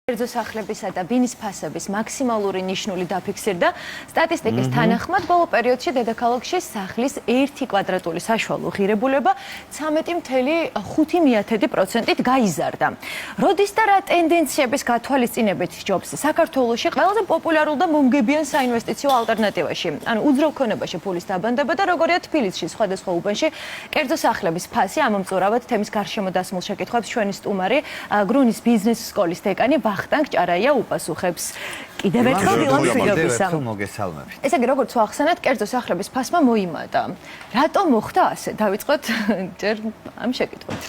კერძო სახლებისა და ბინის ფასების მაქსიმალური ნიშნული დაფიქსირდა. სტატისტიკის თანახმად, ბოლო პერიოდში დედაქალაქში სახლის 1 კვადრატული საშუალო ღირებულება 13.5%-ით გაიზარდა. როდის და რა ტენდენციების გათვალისწინებით სჯობს საქართველოში ყველაზე პოპულარულ და მომგებიან საინვესტიციო ალტერნატივაში, ანუ უძრავ ქონებაში ფულის დაბანდება და როგორია თბილისში სხვადასხვა უბანში კერძო სახლების ფასი. ამომწურავად თემის გარშემო დასმულ შეკითხვებს ჩვენი სტუმარი გრუნის ბიზნეს სკოლის დეკანი ვახტანგ ჭარაია უპასუხებს. კიდევ ერთხელ დილამშვიდობისა. ესე იგი, როგორც ვახსენეთ, კერძო სახლების ფასმა მოიმატა. რატომ მოხდა ასე? დავიწყოთ ჯერ ამ შეკითხვით.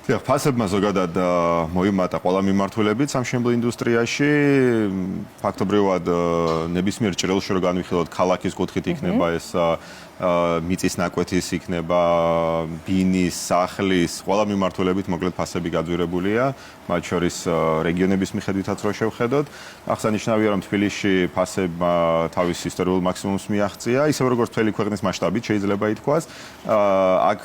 ფასებმა ზოგადად მოიმატა ყველა მიმართულებით სამშენებლო ინდუსტრიაში. ფაქტობრივად ნებისმიერ ჭრილში რო განვიხილოთ ქალაქის კუთხით იქნება ეს მიწის ნაკვეთის იქნება ბინის, სახლის, ყველა მიმართულებით მოკლედ ფასები გაძვირებულია, მათ შორის რეგიონების მიხედვითაც რო შევხედოთ. აღსანიშნავია, რომ თბილისში ფასებმა თავის ისტორიულ მაქსიმუმს მიაღწია, ისევ როგორც მთელი ქვეყნის მასშტაბით შეიძლება ითქვას. აქ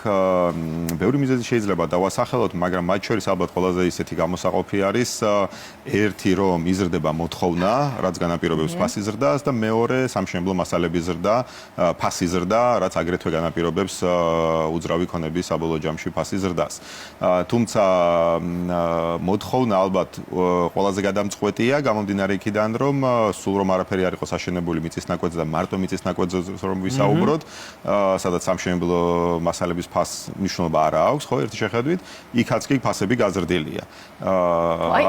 ბევრი მიზეზი შეიძლება დავასახელოთ, მაგრამ მათ შორის ალბათ ყველაზე ისეთი გამოსაყოფი არის ერთი, რომ იზრდება მოთხოვნა, რაც განაპირობებს ფასის ზრდას და მეორე სამშენებლო მასალების ზრდა, ფასის ზრდა, რაც აგრეთვე განაპირობებს უძრავი ქონების საბოლოო ჯამში ფასის ზრდას. თუმცა მოთხოვნა ალბათ ყველაზე გადამწყვეტია, გამომდინარე იქიდან, რომ სულ რომ არაფერი არ იყოს აშენებული მიწის ნაკვეთზე და მარტო მიწის ნაკვეთზე რომ ვისაუბროთ, სადაც სამშენებლო მასალების ფასს მნიშვნელობა არ აქვს, ხო, ერთი შეხედვით, იქაც კი ფასები გაზრდილია.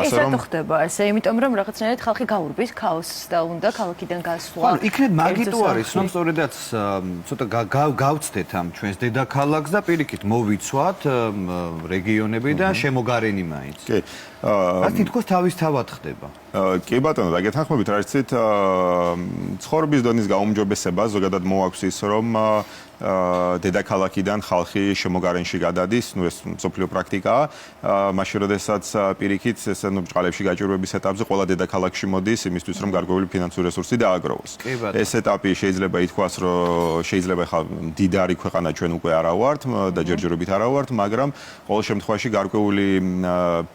ეს რატო ხდება ესე? იმიტომ რომ რაღაცნაირად ხალხი გაურბის ქაოსს და უნდა ქალაქიდან გასვლა. ხო, იქნებ მაგიტო არის, რომ სწორედაც ცოტა გავცდეთ ამ ჩვენს დედაქალაქს და პირიქით მოვიცვათ რეგიონები და შემოგარენი მაინც. კი. რაც თითქოს თავისთავად ხდება. კი ბატონო, და გეთანხმებით რა იცით, ცხოვრების დონის გაუმჯობესება ზოგადად მოაქვს ის, რომ დედაქალაქიდან ხალხი შემოგარენში გადადის, ნუ ეს მსოფლიო პრაქტიკაა. მაშინ როდესაც პირიქით ეს ბჭყალებში გაჭირვების ეტაპზე ყველა დედაქალაქში მოდის იმისთვის, რომ გარკვეული ფინანსური რესურსი დააგროვოს. ეს ეტაპი შეიძლება ითქვას, რომ შეიძლება ხა მდიდარი ქვეყანა ჩვენ უკვე არა ვართ და ჯერჯერობით არა ვართ, მაგრამ ყოველ შემთხვევაში გარკვეული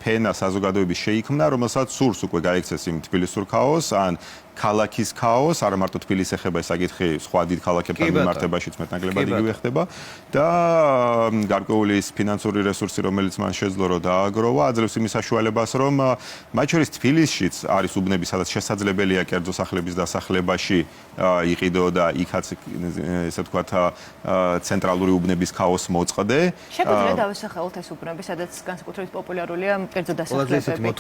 ფენა საზოგადოების შეიქმნა, რომელსაც სურს უკვე გაიქცეს იმ თბილისურ ქაოსს, ან ქალაქის ქაოს, არა მარტო თბილისს ეხება ეს საკითხი, სხვა დიდ ქალაქებთან მიმართებაშიც მეტნაკლებად იგივე ხდება და გარკვეული ის ფინანსური რესურსი, რომელიც მან შეძლო რომ დააგროვა, აძლევს იმის საშუალებას, რომ მათ შორის თბილისშიც არის უბნები, სადაც შესაძლებელია კერძო სახლების დასახლებაში იყიდო და იქაც ესე ვთქვათ ცენტრალური უბნების ქაოს მოწყდე. შეგვიძლია დავასახელოთ ეს უბნები, სადაც განსაკუთრებით პოპულარულია კერძო დასახლებები.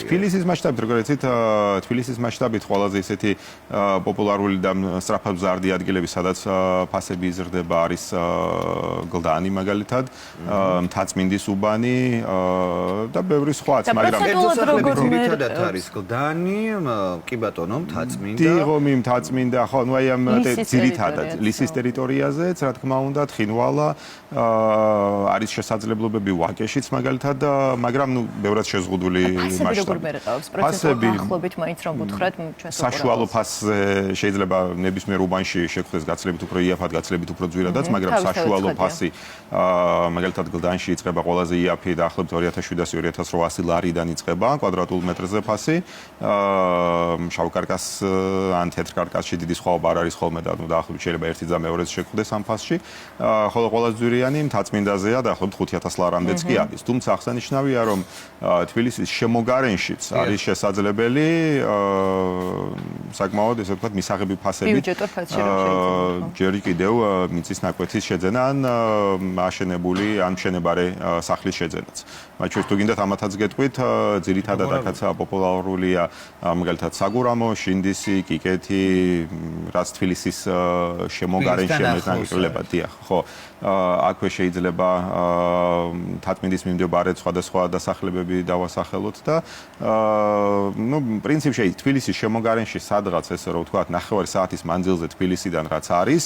თბილისის მასშტაბით, როგორც იცით, თბილისის მასშტაბით ყველაზე ისეთი პოპულარული და სწრაფად მზარდი ადგილები, სადაც ფასები იზრდება, არის გლდანი მაგალითად, მთაწმინდის უბანი და ბევრი სხვაც, მაგრამ ძირითადად არის გლდანი, კი ბატონო, მთაწმინდა. დიღომი, მთაწმინდა, ხო, ნუ აი ამ ძირითადად ლისის ტერიტორიაზეც, რა თქმა უნდა, თხინვალა, არის შესაძლებლობები ვაკეშიც მაგალითად, მაგრამ ნუ ბევრად შეზღუდული მასშტაბი. როგორ მერყევს პროცესები ახლობით მაინც რომ ვუთხრათ საშუალო ფასზე შეიძლება ნებისმიერ უბანში შეგვხვდეს გაცილებით უფრო იაფად, გაცილებით უფრო ძვირადაც, მაგრამ საშუალო ფასი მაგალითად გლდანში იწყება ყველაზე იაფი დაახლოებით 2700-2800 ლარიდან იწყება კვადრატულ მეტრზე ფასი. შავკარკას ან თეთრ კარკასში დიდი სხვაობა არ არის ხოლმე და დაახლოებით შეიძლება 1/2-ს შეგვხვდეს ამ ფასში. ხოლო ყველაზე ძვირიანი მთაწმინდაზეა დაახლოებით 5000 ლარამდეც კი არის. თუმცა აღსანიშნავია, რომ თბილისის შემოგარენშიც არის შესაძლებელი საკმაოდ ესე ვთქვათ მისაღები ფასებით ჯერ კიდევ მიწის ნაკვეთის შეძენა ან აშენებული ან მშენებარე სახლის შეძენაც. მათ შორის თუ გინდათ ამათაც გეტყვით, ძირითადად აქაც პოპულარულია მაგალითად საგურამო, შინდისი, კიკეთი, რაც თბილისის შემოგარენში მეტნაკლებად დიახ, ხო. აქვე შეიძლება მთაწმინდის მიმდებარედ სხვადასხვა დასახლებები დავასახელოთ და ნუ პრინციპში თბილისის შემოგარენში სადღაც ესე რომ ვთქვათ 9 საათის მანძილზე თბილისიდან რაც არის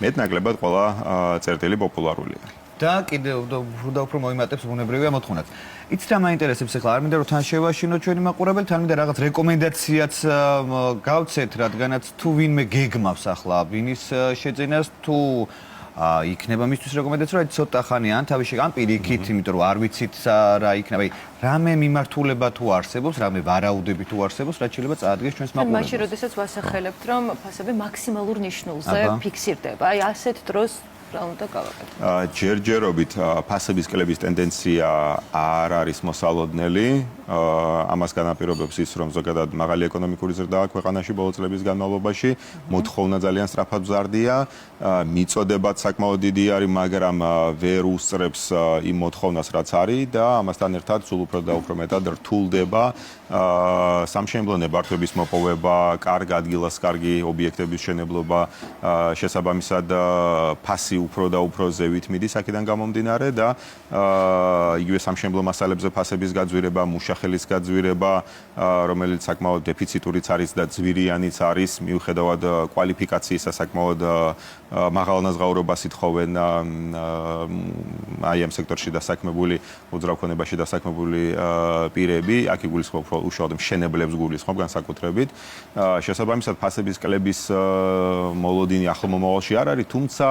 მეტნაკლებად ყველა წერტილი პოპულარულია. და კიდევ უფრო მოიმატებს ბუნებრივია მოთხოვნაც. იცით რა მაინტერესებს ახლა არ მინდა რომ თან შევაშინოთ ჩვენი მაყურებელი, თან მინდა რაღაც რეკომენდაციაც გავცეთ, რადგანაც თუ ვინმე გეგმავს ახლა ბინის შეძენას თუ იქნება მისთვის რეკომენდაცია, რომ ცოტა ხანი ან თავის შეგან პირიქით, იმიტომ რომ არ ვიცით რა იქნება, რამე მიმართულება თუ არსებობს, რამე ვარაუდები თუ არსებობს, რაც შეიძლება წაადგეს ჩვენს მაყურებლებს. მაშინ როდესაც ვასახელებთ, რომ ფასები მაქსიმალურ ნიშნულზე ფიქსირდება. აი ასეთ დროს რა უნდა გავაკეთოთ? ჯერჯერობით ფასების კლების ტენდენცია არ არის მოსალოდნელი. ამას განაპირობებს ის, რომ ზოგადად მაღალი ეკონომიკური ზრდაა ქვეყანაში ბოლო წლების განმავლობაში, მოთხოვნა ძალიან სწრაფად მზარდია, მიწოდებაც საკმაოდ დიდი არის, მაგრამ ვერ უსწრებს იმ მოთხოვნას, რაც არის და ამასთან ერთად სულ უფრო და უფრო მეტად რთულდება სამშენებლო ნებართვების მოპოვება, კარგ ადგილას კარგი ობიექტების შენებლობა, შესაბამისად ფასი უფრო და უფრო ზევით მიდის აქედან გამომდინარე და იგივე სამშენებლო მასალებზე ფასების გაძვირება, მუშახელის გაძვირება, რომელიც საკმაოდ დეფიციტურიც არის და ძვირიანიც არის, მიუხედავად კვალიფიკაციისა საკმაოდ მაღალანაზღაურობას ითხოვენ აი ამ სექტორში დასაქმებული, უძრავ ქონებაში დასაქმებული პირები, აქ იგულისხმება უშუალოდ მშენებლებს გულისხმობ განსაკუთრებით. შესაბამისად ფასების კლების მოლოდინი ახლო მომავალში არ არის, თუმცა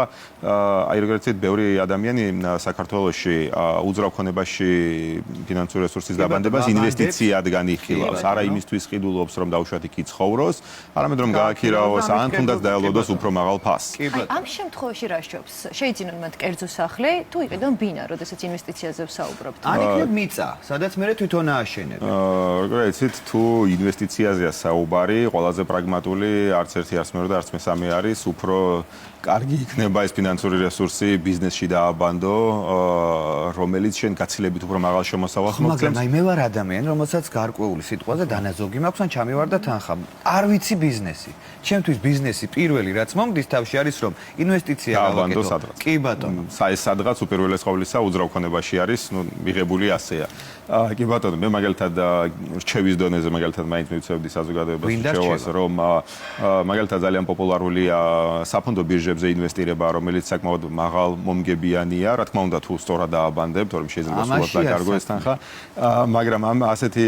აი როგორც ვთქვით, ბევრი ადამიანი საქართველოში უძრავ ქონებაში ფინანსური რესურსის დაბანდებას ინვესტიციად განიხილავს. არა იმისთვის ყიდულობს, რომ დაუშვათ იქ იცხოვროს, არამედ რომ გააქირავოს, ან თუნდაც დაელოდოს უფრო მაღალ ფასს. ამ შემთხვევაში რა შობს? შეიძინონ მათ კერძო სახლი, თუ იყიდონ ბინა, როდესაც ინვესტიციაზე ვსაუბრობთ. ან იქნებ მიწა, სადაც მე თვითონ ააშენებ. როგორ იცით, თუ ინვესტიციაზეა საუბარი, ყველაზე პრაგმატული არც ერთი არც მეორე და არც მესამე არის, უფრო კარგი იქნება ეს ფინანსური რესურსი ბიზნესში დააბანდო, რომელიც შენ გაცილებით უფრო მაღალ შემოსავალს მოგცემს. მაგრამ აი მე ვარ ადამიანი, რომელსაც გარკვეული სიტყვაზე დანაზოგი მაქვს, ან ჩამივარდა თანხა. არ ვიცი ბიზნესი. ჩემთვის ბიზნესი პირველი რაც მომდის თავში არის, რომ ინვესტიცია გავაკეთო. კი ბატონო. ეს სადღაც უპირველეს ყოვლისა უძრავ ქონებაში არის, მიღებული ასეა. კი ბატონო, მე მაგალითად რჩევის დონეზე მაგალითად მაინც მივცემდი საზოგადოებას რჩევას, რომ მაგალითად ძალიან პოპულარულია საფონდო ბირჟებზე ინვესტირება, რომელიც საკმაოდ მაღალ მომგებიანია, რა თქმა უნდა, თუ სწორად დააბანდებთ, რომ შეიძლება სულად დაკარგო ეს თანხა, მაგრამ ამ ასეთი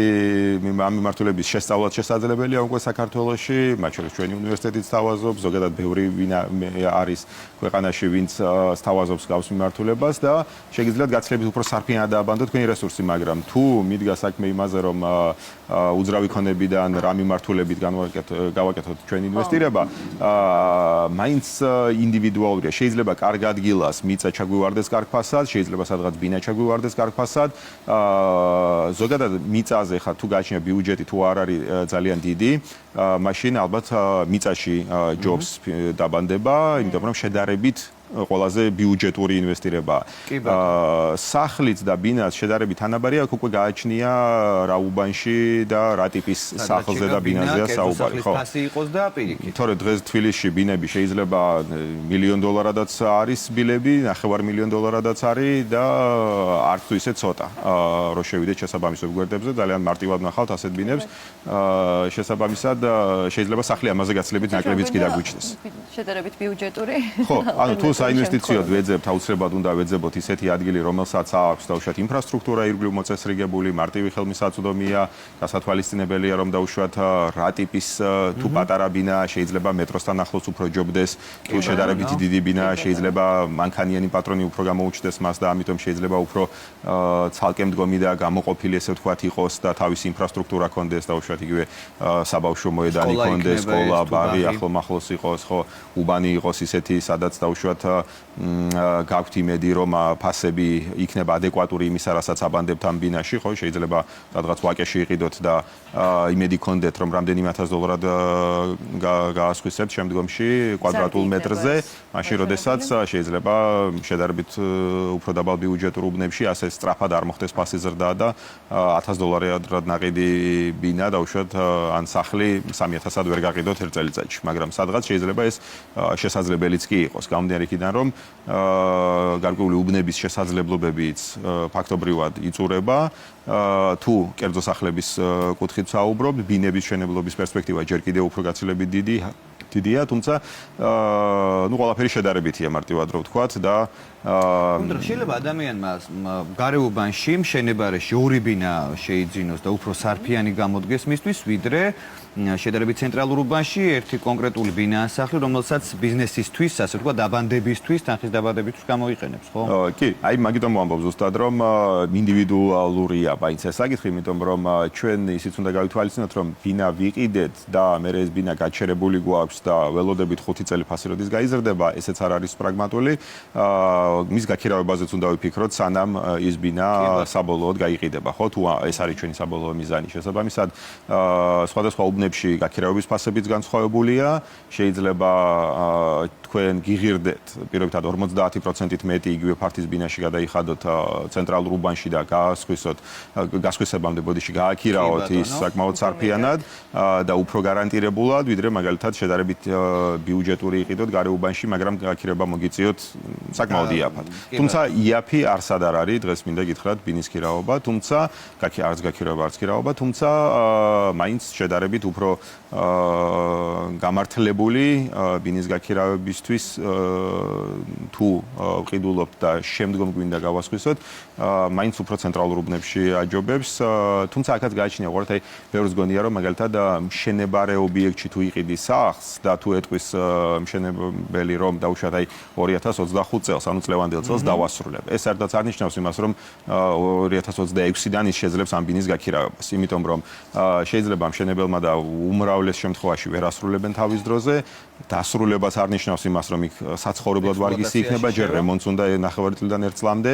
ამ მიმართულების შესწავლაც შესაძლებელია უკვე საქართველოში, მათ შორის ჩვენი უნივერსიტეტიც სთავაზობს, ზოგადად ბევრი არის ქვეყანაში, ვინც სთავაზობს გავს მიმართულებას და შეგიძლიათ გაცილებით უფრო სარფიანად დააბანდოთ თქვენი რესურსი, მაგრამ თუ მიდგა საქმე იმაზე, რომ უძრავი ქონებიდან რა მიმართულებით გავაკეთოთ ჩვენი ინვესტირება, მაინც ინდივიდუალურია. შეიძლება კარგ ადგილას მიწა ჩაგვივარდეს კარგ ფასად, შეიძლება სადღაც ბინა ჩაგვივარდეს კარგ ფასად. ზოგადად მიწაზე ხა თუ გააჩნია ბიუჯეტი თუ არ არის ძალიან დიდი, მაშინ ალბათ მიწაში ჯობს დაბანდება, იმიტომ რომ შედარებით ყველაზე ბიუჯეტური ინვესტირება. სახლიც და ბინას შედარებით თანაბარია, აქ უკვე გააჩნია რა უბანში და რა ტიპის სახლზე და ბინაზეა საუბარი, ხო? ფასი იყოს და პირიქით. თორე დღეს თბილისში ბინები შეიძლება $1,000,000-დაც არის ბილები, $500,000-დაც არის და არც თუ ისე ცოტა. რო შევიდეთ შესაბამის ვებგვერდებზე, ძალიან მარტივად ნახავთ ასეთ ბინებს. შესაბამისად შეიძლება სახლი ამაზე გაცილებით ნაკლებიც კი დაგვიჩნდეს. შედარებით ბიუჯეტური. ხო, ანუ თუ საინვესტიციოდ ვეძებთ, აუცილებლად უნდა ვეძებოთ ისეთი ადგილი, რომელსაც აქვს დაუშვათ ინფრასტრუქტურა ირგვლივ მოწესრიგებული, მარტივი ხელმისაწვდომია, გასათვალისწინებელია, რომ დაუშვათ რა ტიპის თუ პატარა ბინა შეიძლება მეტროსთან ახლოს უფრო ჯობდეს, თუ შედარებით დიდი ბინა შეიძლება მანქანიანი პატრონი უფრო გამოუჩნდეს მას და ამიტომ შეიძლება უფრო ცალკე მდგომი და გამოყოფილი ესე ვთქვათ იყოს და თავისი ინფრასტრუქტურა კონდეს, დაუშვათ იგივე საბავშვო მოედანი კონდეს, სკოლა, ბაღი ახლოს იყოს, ხო, უბანი იყოს ისეთი, სადაც დაუშვათ გაქვთ იმედი, რომ ფასები იქნება ადეკვატური იმისა, რასაც აბანდებთ ამ ბინაში, ხო, შეიძლება სადღაც ვაკეში იყიდოთ და იმედი გქონდეთ, რომ რამდენიმე $1,000 გაასხვისებთ შემდგომში კვადრატულ მეტრზე, მაშინ როდესაც შეიძლება შედარებით უფრო დაბალ ბიუჯეტურ უბნებში ასე სწრაფად არ მოხდეს ფასის ზრდა და $1,000-ად ნაყიდი ბინა დაუშვათ ან სახლი 3,000-ად ვერ გაყიდოთ ერთ წელიწადში, მაგრამ სადღაც შეიძლება ეს შესაძლებელიც კი იყოს. გამომდინარე იქიდან, რომ გარკვეული უბნების შესაძლებლობებიც ფაქტობრივად იწურება, თუ კერძო სახლების კუთხით საუბრობთ, ბინების მშენებლობის პერსპექტივა ჯერ კიდევ უფრო გაცილებით დიდი დიდია, თუმცა ნუ ყველაფერი შედარებითია მარტივად რო ვთქვათ და უნდა შეიძლება ადამიანმა გარეუბანში მშენებარეში ორი ბინა შეიძინოს და უფრო სარფიანი გამოდგეს მისთვის, ვიდრე შედარებით ცენტრალურ უბანში ერთი კონკრეტული ბინაა სახლი, რომელსაც ბიზნესისთვის, ასე ვთქვათ, დაბანდებისთვის, თანხის დაბანდებისთვის გამოიყენებს, ხო? კი, აი მაგიტომ ვამბობ ზუსტად რომ ინდივიდუალურია მაინც ეს საკითხი, იმიტომ რომ ჩვენ ისიც უნდა გავითვალისწინოთ, რომ ბინა ვიყიდეთ და მე ეს ბინა გაჩერებული გვაქვს და ველოდებით 5 წელი ფასიროდის გაიზრდება, ესეც არ არის პრაგმატული. მის გაქირავებაზეც უნდა ვიფიქროთ, სანამ ის ბინა საბოლოოდ გაიყიდება, ხო? თუ ეს არის ჩვენი საბოლოო მიზანი. შესაბამისად, სხვადასხვა უბნებში გაქირავების ფასებიც განსხვავებულია. შეიძლება თქვენ გიღირდეთ პირობითად 50%-ით მეტი იგივე ფართის ბინაში გადაიხადოთ ცენტრალურ უბანში და გასხვისებამდე ბოდიში გააქირავოთ ის საკმაოდ სარფიანად და უფრო გარანტირებულად, ვიდრე მაგალითად შედარებით ბიუჯეტური იყიდოთ გარეუბანში, მაგრამ გაქირება მოგიწიოთ საკმაოდ იაფად. თუმცა იაფი არსად არ არის, დღეს მინდა გითხრათ ბინის ქირაობა, თუმცა არც გაქირება, არც ქირაობა, თუმცა მაინც შედარებით უფრო გამართლებული ბინის გაქირავებისთვის თუ ვყიდულობთ და შემდგომ გვინდა გავასხვისოთ, მაინც უფრო ცენტრალურ უბნებში აჯობებს, თუმცა აქაც გააჩნია უყურეთ, აი ბევრს გონია რომ მაგალითად მშენებარე ობიექტში თუ იყიდი სახლს და თუ ეტყვის მშენებელი რომ დაუშვათ აი 2025 წელს, ანუ წლევანდელ წელს დავასრულებ. ეს არც არ ნიშნავს იმას, რომ 2026-დან ის შეძლებს ამ ბინის გაქირავებას, იმიტომ რომ შეიძლება მშენებელმა და უმრავლეს შემთხვევაში ვერ ასრულებენ თავის დროზე, დასრულებას არ ნიშნავს იმას, რომ იქ საცხოვრებლად ვარგისი იქნება, ჯერ რემონტს უნდა 9 წლიდან 1 წლამდე,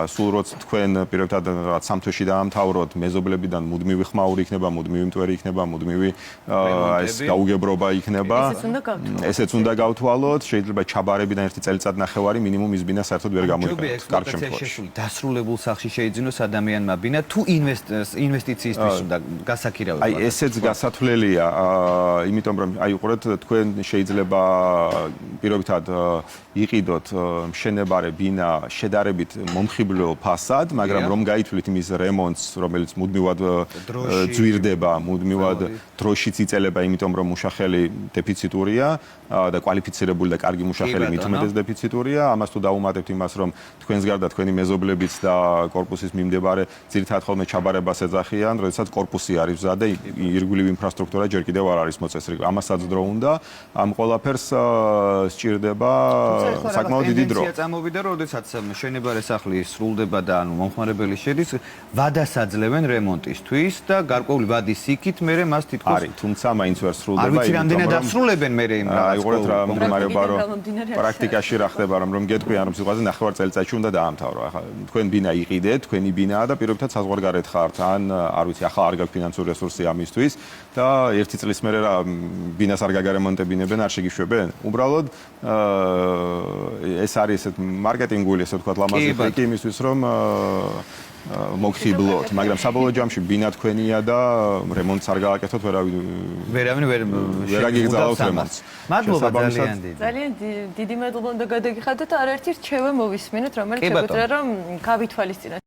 სულ როც თქვენ პირობითად რაღაც სამთვეში დაამთავროთ, მეზობლებიდან მუდმივი ხმაური იქნება, მუდმივი მტვერი იქნება, მუდმივი ეს გაუგებრობა იქნება. ესეც უნდა გავთვალოთ, შეიძლება ჩაბარებიდან 1 წელიწად-ნახევარი მინიმუმ ის ბინა საერთოდ ვერ გამოიყენოთ. კარგ შემთხვევაში. დასრულებულ სახლში შეიძინოს ადამიანმა ბინა თუ ინვესტიციისთვის უნდა გასაქირავება. აი ესეც გასათვლელია, იმიტომ რომ აი უყურეთ თქვენ შეიძლება პირობითად იყიდოთ მშენებარე ბინა შედარებით მომხიბლელ ფასად, მაგრამ რომ გაითვლით იმის რემონტს, რომელიც მუდმივად ძვირდება, მუდმივად დროშიც იწელება, იმიტომ რომ მუშახელი დეფიციტურია და კვალიფიცირებული და კარგი მუშახელი მით უმეტეს დეფიციტურია. ამას თუ დაუმატებთ იმას, რომ თქვენს გარდა თქვენი მეზობლებიც და კორპუსის მიმდებარე ძირითადად ხოლმე ჩაბარებას ეძახიან, როდესაც კორპუსი არის მზად და ირგვლივი ინფრასტრუქტურა ჯერ კიდევ არ არის მოწესრიგებული. ამასაც დრო უნდა, ამ ყველაფერს სჭირდება საკმაოდ დიდი დრო. ტენდენცია წამოვიდა, როდესაც მშენებარე სახლი სრულდება და ანუ მომხმარებელი შედის, ვადას აძლევენ რემონტისთვის და გარკვეული ვადის იქით მერე მას თითქოს არის, თუმცა მაინც ვერ სრულდება. არ ვიცი რამდენად ასრულებენ მერე იმ აი უყურეთ რა მდგომარეობა რომ პრაქტიკაში რა ხდება, რომ გეტყვიან რომ სიტყვაზე 9 წელიწადში უნდა დაამთავრო. ახლა თქვენ ბინა იყიდეთ, თქვენი ბინაა და პირობითად საზღვარგარეთ ხართ, ან არ ვიცი, ახლა არ გაქვთ ფინანსური რესურსი ამისთვის და 1 წლის მერე რა ბინას არ გაგარემონტებინებენ, არ შეგიშვებენ. უბრალოდ ეს არის ესეთ მარკეტინგული, ესე ვთქვათ, ლამაზი ტრიკი იმისთვის, რომ მოგხიბლოთ, მაგრამ საბოლოო ჯამში ბინა თქვენია და რემონტს არ გააკეთოთ, ვერავინ ვერ აგიგზავნოთ რემონტს. მადლობა ძალიან დიდი. ძალიან დიდი მადლობა უნდა გადაგიხადოთ, არაერთი რჩევა მოვისმენთ, რომელიც შეგვიძლია რომ გავითვალისწინოთ